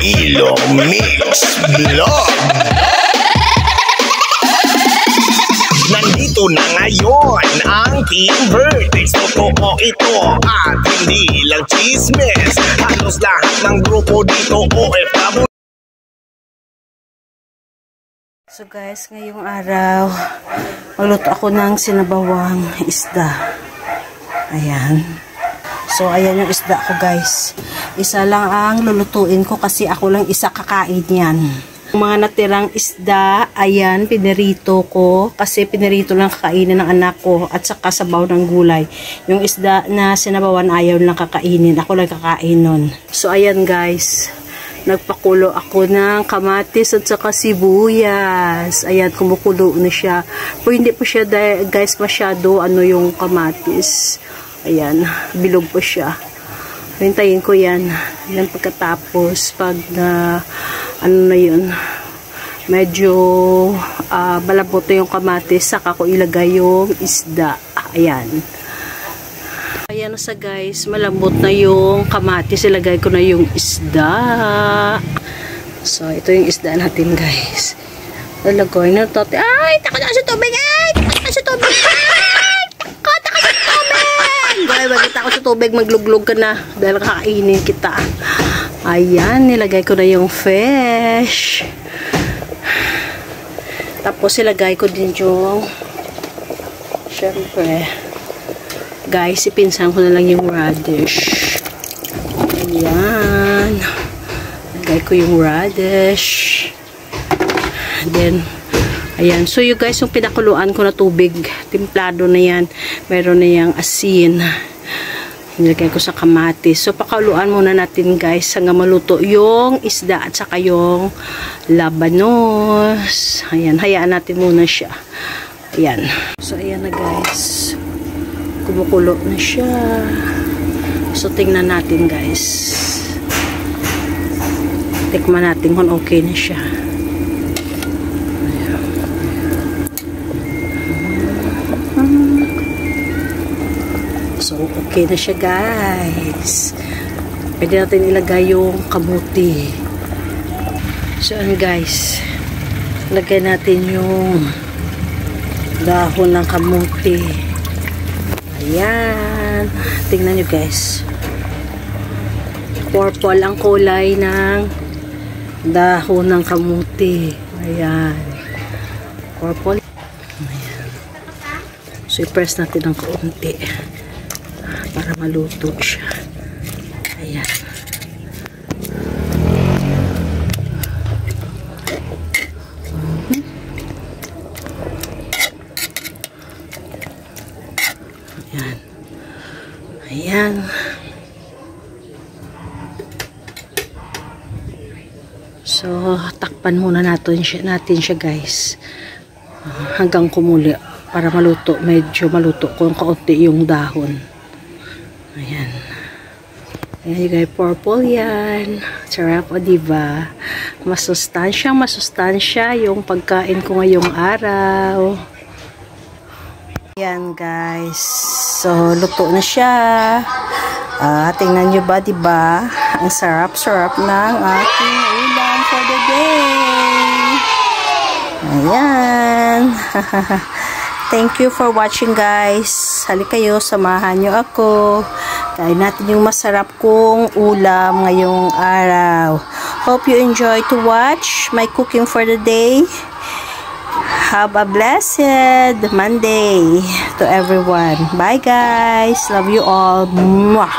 Ilo Mix Vlog. Nandito na ngayon ang Team Vertex. Totoo ito at hindi lang chismis. Halos lahat ng grupo dito OFW. So guys, ngayong araw magluto ako ng sinabawang isda. Ayan. So ayan yung isda ko guys. Isa lang ang lulutuin ko kasi ako lang isa kakain yan. Mga natirang isda, ayan, pinirito ko. Kasi pinirito lang kakainin ng anak ko at saka sabaw ng gulay. Yung isda na sinabawan ayaw lang kakainin. Ako lang kakain nun. So, ayan guys. Nagpakulo ako ng kamatis at saka sibuyas. Ayan, kumukulo na siya. Pero hindi pa siya, guys, masyado yung kamatis. Ayan, bilog pa siya. Hintayin ko yan. Yan pagkatapos, pag ano na yun, medyo malambot na yung kamatis, saka ko ilagay yung isda. Ayan. Ayan na sa guys, malambot na yung kamatis, ilagay ko na yung isda. So, ito yung isda natin guys. Lalagay na ito. Ay! Takot na sa tubig! Ay! Takot na sa tubig! Ay! Takot na sa tubig! Gaya, bagit ako sa tubig, magluglog ka na dahil kakainin kita. Ayan, nilagay ko na yung fish. Tapos ilagay ko din yung, syempre, guys, ipinsan ko na lang yung radish. Ayan. Ilagay ko yung radish. Then, ayan. So, you guys, yung pinakuluan ko na tubig, timplado na yan. Meron na yung asin. Nilagay ko sa kamatis. So, pakaluan muna natin guys hanggang maluto yung isda at saka yung labanos. Ayan, hayaan natin muna siya. Ayan. So, ayan na guys. Kumukulo na siya. So, tingnan natin guys. Tikman natin kung okay na siya. So, okay na siya guys. Pwede natin ilagay yung kamuti. So, ano guys. Lagay natin yung dahon ng kamuti. Ayan. Tingnan nyo guys. Purple ang kulay ng dahon ng kamuti. Ayan. Purple. Ayan. So, i-press natin ng kaunti para maluto siya. Ayan. Ayan. Ayan. So, takpan muna natin siya guys. Hanggang kumuli para maluto. Medyo maluto kung kaunti yung dahon. Ayan. Ayan guys, purple yan. Sarap o diba? Masustansya yung pagkain ko ngayong araw. Ayan guys. So, luto na siya. Tingnan nyo ba, diba? Ang sarap-sarap ng ating ulam for the day. Ayan. Thank you for watching guys. Halika kayo, samahan nyo ako. Kain natin yung masarap kong ulam ngayong araw. Hope you enjoy to watch my cooking for the day. Have a blessed Monday to everyone. Bye guys. Love you all. Mwah.